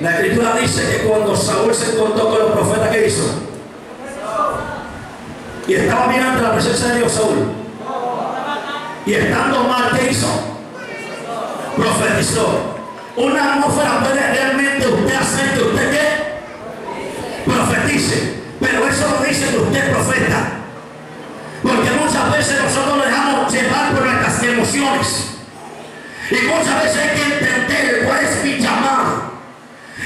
La escritura dice que cuando Saúl se encontró con los profetas, ¿qué hizo? Y estaba mirando la presencia de Dios Saúl. Y estando mal, ¿qué hizo? Profetizó. Una atmósfera puede realmente usted hacer que usted ¿qué? Profetice. Pero eso no dice que usted es profeta. Porque muchas veces nosotros nos dejamos llevar por nuestras emociones. Y muchas veces hay que entender cuál es mi llamado.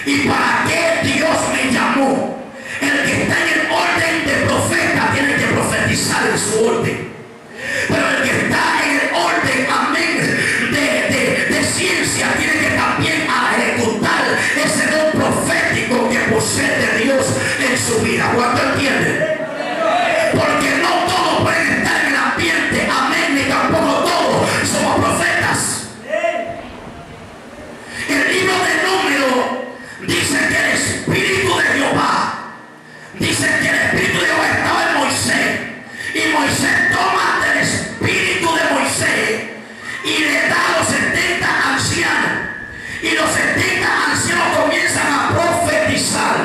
¿Y para qué Dios me llamó? El que está en el orden de profeta tiene que profetizar en su orden. Pero el que está en el orden, amén, de ciencia, tiene que también ejecutar ese don profético que posee de Dios en su vida. ¿Cuánto entienden? Porque no todos pueden estar en el ambiente, amén, ni tampoco todos somos profetas. El libro de Números dice que el Espíritu de Jehová, dice que el Espíritu de Jehová estaba en Moisés, y Moisés toma del Espíritu de Moisés y le da a los 70 ancianos, y los 70 ancianos comienzan a profetizar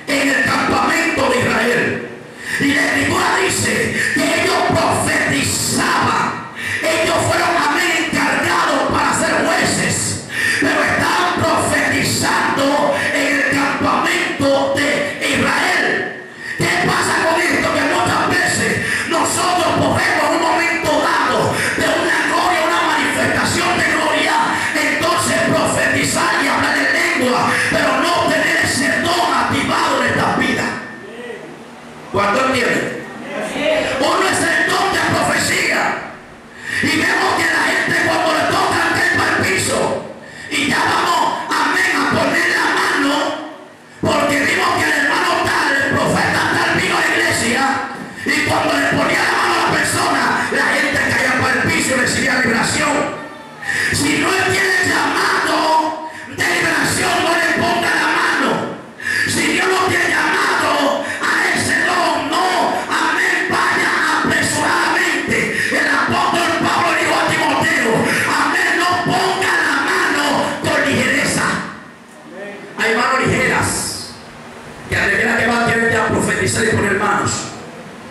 en el campamento de Israel. Y la escritura dice que ellos profetizaban. Ellos fueron amén encargados para ser jueces, pero estaban profetizando en el campamento de Israel. ¿Qué pasa con esto? Que muchas veces nosotros podemos en un momento dado de una gloria, una manifestación de gloria, entonces profetizar y hablar en lengua, pero no tener ese don activado en esta vida. ¿Cuánto entienden? Uno es el don de profecía. Y vemos que la gente cuando le toca el para el piso, y ya vamos, amén, a poner la mano, porque vimos que el hermano tal, el profeta tal, vino a la iglesia, y cuando le ponía la mano a la persona, la gente caía para el piso y recibía liberación. Si no tiene llamado de liberación, no le ponga la mano. Si Dios no tiene llamado a ese don, no, amén, vaya apresuradamente. El apóstol Pablo dijo a Timoteo, amén, no ponga la mano con ligereza. Hay manos ligeras que a medida que van tienen que profetizar y poner manos.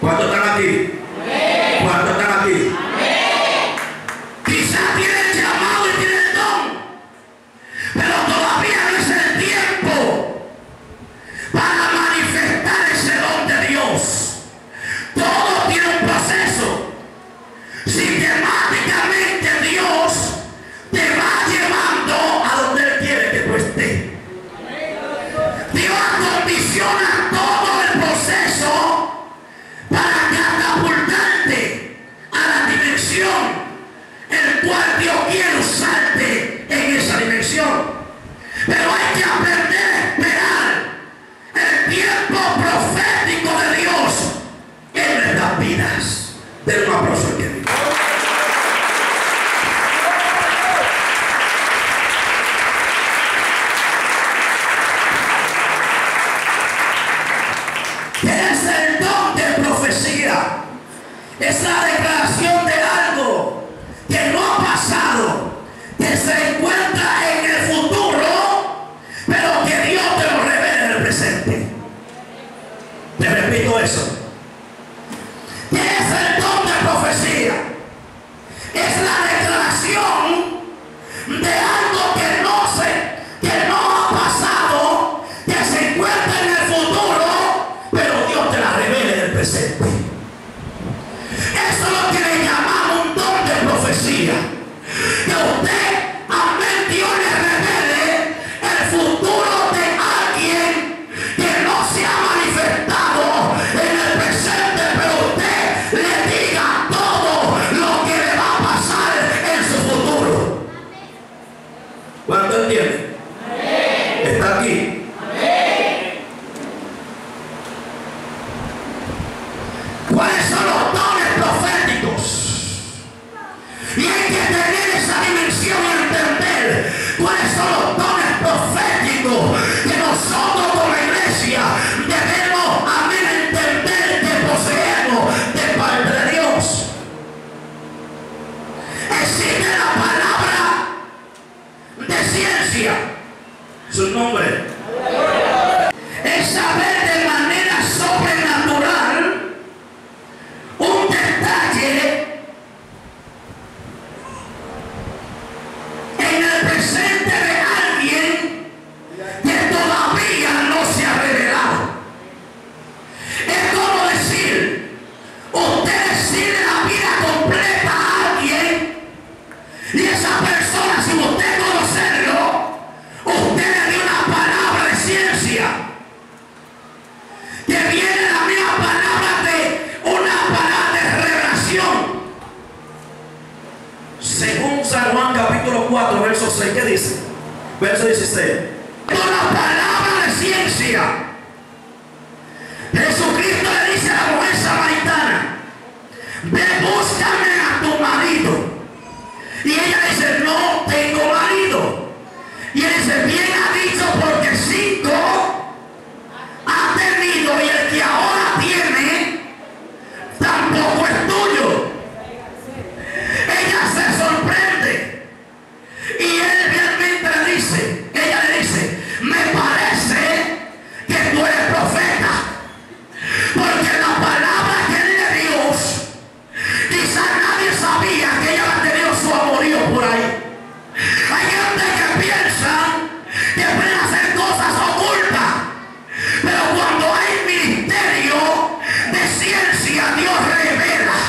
¿Cuántos están aquí? ¿Cuántos están aquí? Quizás tienen llamado y tienen don, pero todavía no es el tiempo para manifestar ese don de Dios. Todo tiene un proceso. Sistemáticamente Dios te va llevando a donde Él quiere que tú estés. Dios condiciona todo el proceso para catapultarte a la dimensión el cual Dios quiere usarte en esa dimensión. Pero hay que aprender a esperar el tiempo profético de Dios en nuestras vidas. Den un aplauso al que vive. ¿Qué es el don de profecía? Es la declaración de algo que no ha pasado, que se encuentra en el futuro, pero que Dios te lo revela en el presente. Te repito eso. ¿Qué es el don de profecía? Es la declaración de algo que no ha pasado, que se encuentra en el futuro, pero Dios te la revela en el presente. Eso es lo que le llamamos un don de profecía. Que usted, amén, Dios le revele el futuro de alguien que no se ha manifestado en el presente, pero usted le diga todo lo que le va a pasar en su futuro. ¿Cuánto entiende? ¿Está aquí? ¿Cuáles son los dones proféticos? Y hay que tener esa dimensión y entender cuáles son los dones proféticos que nosotros como iglesia debemos, amén, entender que poseemos de parte de Dios. Existe la palabra de ciencia. Su nombre nombre. Es saber de manera sobrenatural un detalle en el presente de alguien que todavía no se ha revelado. Es como decir, usted decirle la vida completa a alguien y esa persona, sin usted conocerlo, usted le dio una palabra de ciencia que viene la misma palabra de una palabra de revelación. Según San Juan capítulo 4 verso 6, ¿qué dice? Verso 16. Una palabra de ciencia. Jesucristo le dice a la mujer samaritana: ve, búscame a tu marido. Y ella dice: no tengo marido. Y él dice: bien ha dicho, porque 5 ha tenido y el que ahora tiene tampoco es tuyo. Ella se sorprende y él realmente le dice, ella le dice: me parece que tú eres profeta, porque la palabra que él de Dios, quizás nadie sabía que ella había tenido su amorío por ahí. Hay gente que piensa que pueden hacer cosas ocultas, pero cuando hay ministerio de ciencia, Dios revela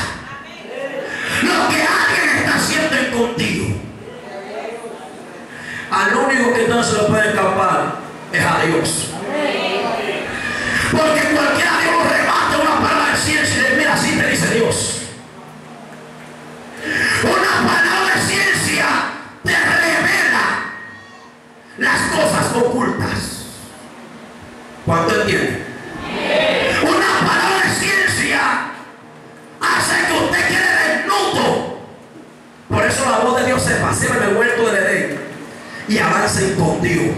lo que alguien está haciendo en contigo. Al único que no se lo puede escapar es a Dios. Porque cualquiera Dios lo remate una palabra de ciencia y le mira, así te dice Dios. Una palabra de ciencia te revela las cosas ocultas. ¿Cuánto entiende? Una palabra de ciencia hace que usted quede desnudo. Por eso la voz de Dios se pasea en el huerto del Edén y avanza escondido,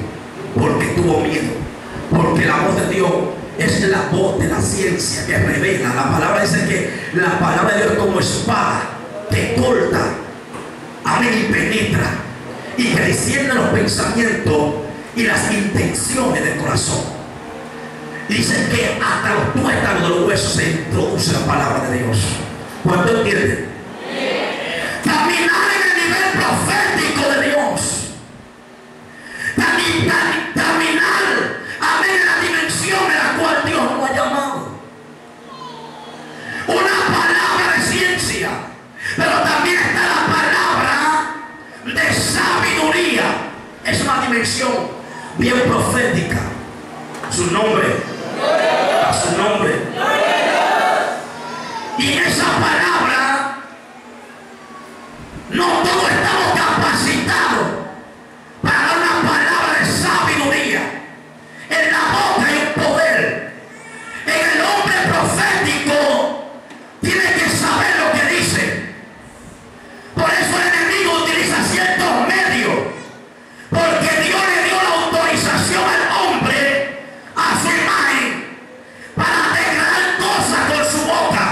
porque tuvo miedo. Porque la voz de Dios es la voz de la ciencia que revela. La palabra dice que la palabra de Dios es como espada que corta, amén, y penetra y que discierne los pensamientos y las intenciones del corazón. Dicen que hasta los tuétanos de los huesos se introduce la palabra de Dios. ¿Cuánto entienden? Caminar en el nivel profético de Dios. Caminar, amén, en la dimensión en la cual Dios nos ha llamado. Una palabra de ciencia, pero también está la palabra de sabiduría. Es una dimensión bien profética. Su nombre, a su nombre. Y en esa palabra no todos estamos capacitados para dar una palabra de sabiduría. En la boca hay un poder. En el hombre profético tiene que saber lo que dice. Por eso el enemigo utiliza ciertos medios, porque Dios le dio la autorización al hombre a su imagen para declarar cosas con su boca.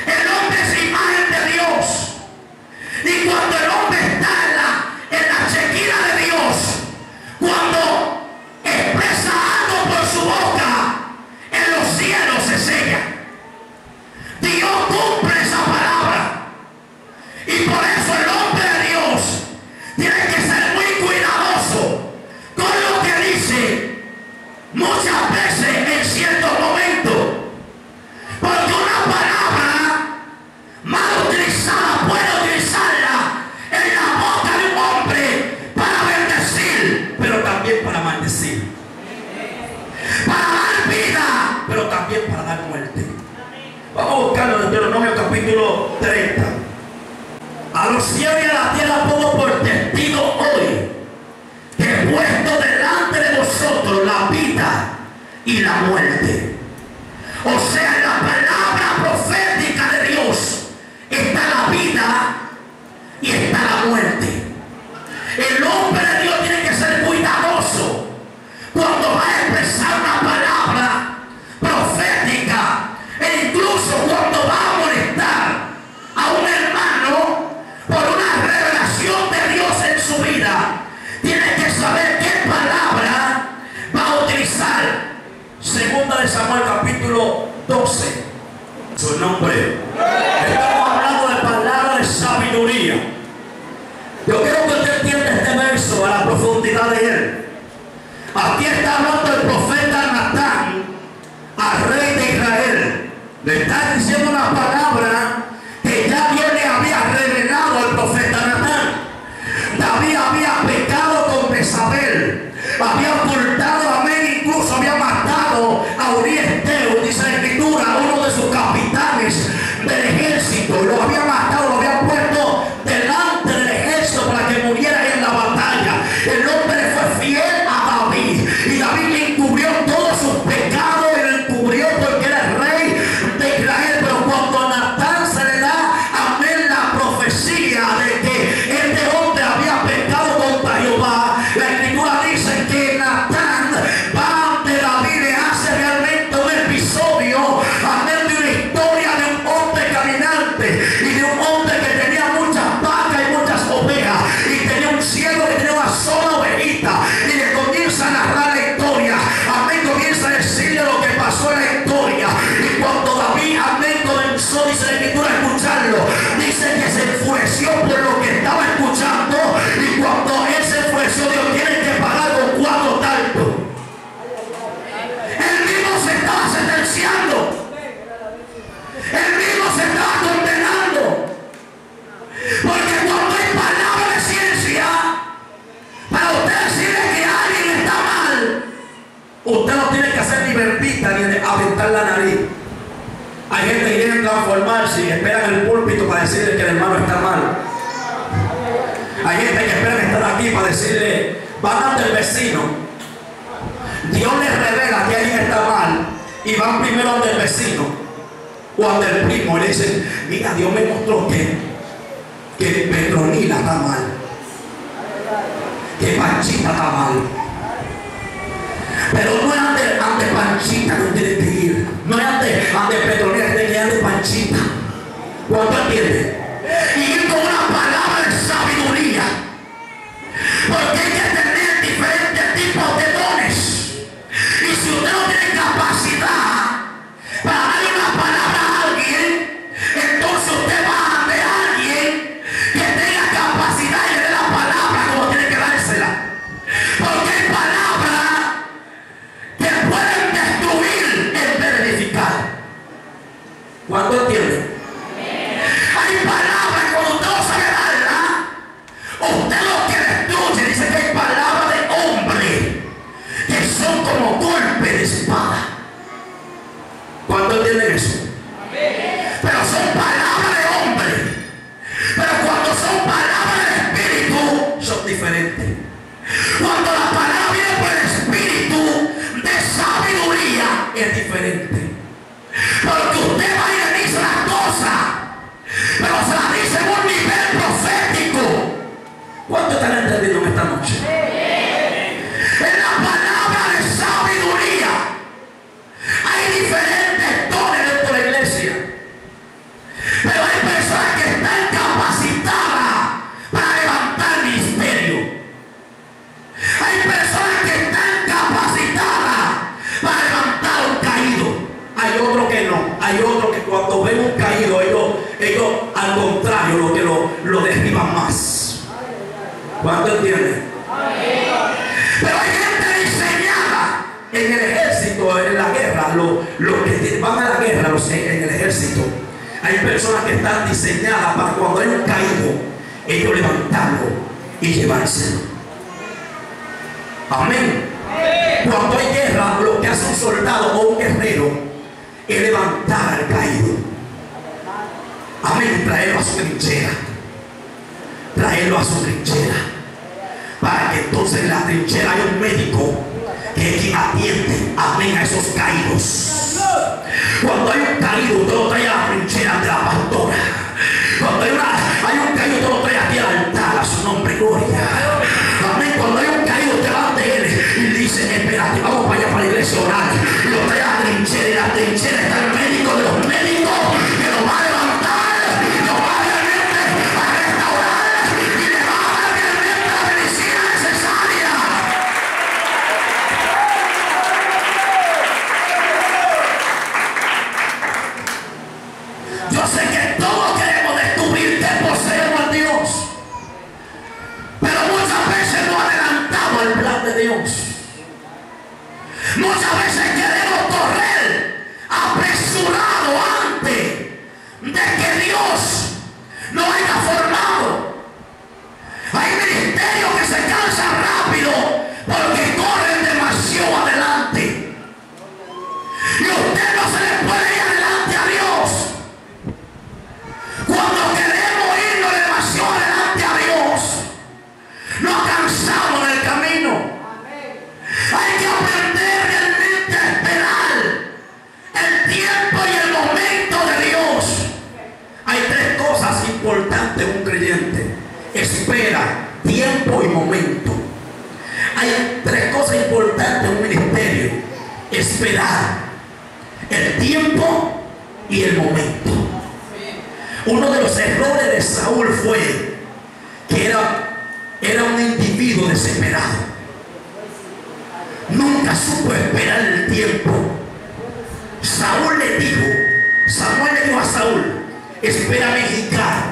El hombre es imagen de Dios, y cuando el hombre está en la chequina de Dios, cuando expresa algo por su boca, en los cielos se sella. Dios cumple esa palabra, y por eso el hombre de Dios tiene que ser muy cuidadoso con lo que dice muchas veces en ciertos momentos, porque una palabra mal utilizada puede utilizarla en la boca de un hombre para bendecir, pero también para maldecir, para dar vida, pero también para dar muerte. Vamos a buscarlo en Deuteronomio capítulo 30. A los cielos y a la tierra pongo por testigo hoy que he puesto delante de vosotros la vida y la muerte. O sea, en la palabra profética de Dios está la vida y está la muerte. El hombre de Dios tiene que ser cuidadoso cuando va a expresar una palabra profética, e incluso cuando va a molestar a un hermano por una revelación de Dios en su vida. Tiene que saber qué palabra 12. Su nombre. Estamos hablando de palabra de sabiduría. Yo quiero que usted entienda este verso a la profundidad de él. Aquí está hablando el profeta Natán al rey de Israel. Le está diciendo una palabra que ya Dios le había revelado al profeta Natán. David había pecado con Jezabel, había ocultado, amén, incluso había matado a Urías, dice la escritura, uno de sus capitanes del ejército. Lo había matado, lo había puesto delante del ejército para que muriera en la batalla. El hombre fue fiel a David y David le encubrió todos sus pecados, y le encubrió porque era el rey de Israel. Pero cuando a Natán se le da, amén, la profecía de que este hombre había pecado contra Jehová, la escritura dice que Natán va ante David y le hace realmente un episodio, amén, de una historia de un hombre caminante y de un hombre que tenía muchas vacas y muchas ovejas y tenía un ciego que tenía una sola ovejita, y le comienza a narrar la historia, amén, comienza a decirle lo que pasó en la historia. Y cuando David, amén, comenzó, dice la escritura, a escucharlo, dice que se enfureció por lo que estaba escuchando, y cuando él se enfureció, Dios tiene que pagar con 4 tantos. Él mismo se estaba sentenciando, él mismo se estaba condenando, porque cuando hay palabra de ciencia para usted decirle que alguien está mal, usted no tiene que hacer ni verbita ni aventar la nariz. Hay gente que quiere transformarse y esperan el púlpito para decirle que el hermano está mal. Hay gente que espera estar aquí para decirle, van ante el vecino. Dios les revela que alguien está mal y van primero ante el vecino o ante el primo y le dicen, mira, Dios me mostró que Petronila está mal, que Panchita está mal. Pero no es ante Panchita que tiene que ir, no es ante Petronila que tiene que ir, ante Panchita. ¿Cuánto entiende? Y ir con una palabra de sabiduría, porque hay que tener diferentes tipos de dones. Y si usted no tiene capacidad para darle una palabra a alguien, entonces usted va ante alguien que tenga capacidad y le dé la palabra como tiene que dársela. Porque hay palabras que pueden destruir en vez de edificar. ¿Cuánto entiende? Hay palabras que cuando usted no sabe darla, usted lo que destruye. Dice que hay palabras de hombre que son como golpes de espada. ¿Cuánto entienden eso? Pero son palabras de hombre. Pero cuando son palabras del Espíritu, son diferentes. Cuando la palabra viene por el Espíritu de sabiduría, es diferente. Porque usted va y le dice las cosas, pero se las dice en un nivel profético. ¿Cuánto están entendiendo esta noche? En la palabra de sabiduría hay diferentes dones dentro de la iglesia, pero hay personas que están capacitadas para levantar ministerio. Hay personas que están capacitadas para levantar un caído. Hay otros que no. Hay otros que cuando ven un caído, ellos al contrario, lo derriban más. ¿Cuánto entienden? Pero hay gente diseñada en el ejército, en la guerra, los que van a la guerra, en el ejército. Hay personas que están diseñadas para cuando hay un caído, ellos levantarlo y llevárselo. Amén. Cuando hay guerra, lo que hace un soldado o un guerrero es levantar al caído. Amén. Traerlo a su trinchera. Traerlo a su trinchera. Para que entonces en la trinchera haya un médico que es quien atiende, amén, a esos caídos. Cuando hay un caído, usted lo trae a la trinchera de la pastora. Cuando hay un caído, usted lo trae aquí al altar, a su nombre, gloria. Amén. Cuando hay un caído, usted va ante él y le dice, espérate, vamos para allá, para la iglesia orar. Y lo trae a la trinchera, y la trinchera está el médico de los médicos que lo va a levantar, lo va a realmente a restaurar y le va a dar realmente la medicina necesaria. de Dios. Muchas veces queremos correr apresurado antes de que Dios nos haya formado. Hay ministerios que se cansan rápido porque corren demasiado adelante. Y usted no se le puede ir adelante a Dios. Cuando queremos irnos demasiado adelante a Dios, nos cansamos en el camino. Hay que aprender realmente a esperar el tiempo y el momento de Dios. Hay tres cosas importantes en un creyente: espera, tiempo y momento. Hay tres cosas importantes en un ministerio: esperar, el tiempo y el momento. Uno de los errores de Saúl fue que era un individuo desesperado. Nunca supo esperar el tiempo. Samuel le dijo a Saúl: espérame en Gilgal,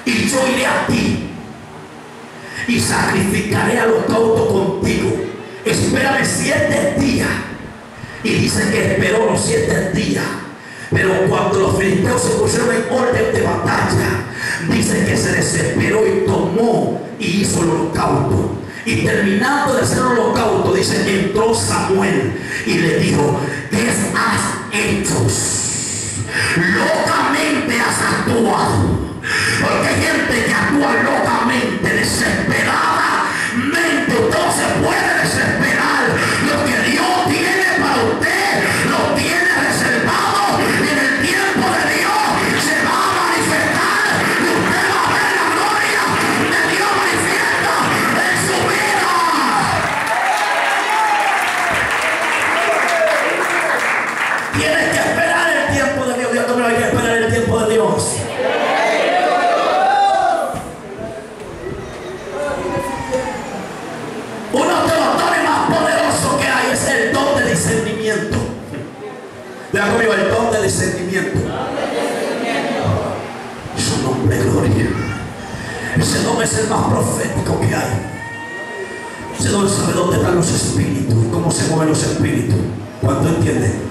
y yo iré a ti y sacrificaré holocausto contigo. Espérame 7 días. Y dice que esperó los 7 días. Pero cuando los filisteos se pusieron en orden de batalla, dice que se desesperó y tomó y hizo el holocausto. Y terminando de hacer el holocausto, dice que entró Samuel y le dijo: ¿qué has hecho? Locamente has actuado. Porque hay gente que actúa locamente, desesperadamente. Usted no se puede desesperar. Lo que Dios tiene para usted, lo tiene reservado. Y en el tiempo de Dios se va a manifestar. Y usted va a ver la gloria de Dios manifiesta en su vida. Tienes que esperar el tiempo de Dios. Dios no hay que esperar el tiempo de Dios. Uno de los dones más poderosos que hay es el don de discernimiento. Diga conmigo: el don de discernimiento. Su nombre, gloria. Ese don es el más profético que hay. Ese don sabe dónde están los espíritus y cómo se mueven los espíritus. ¿Cuánto entienden?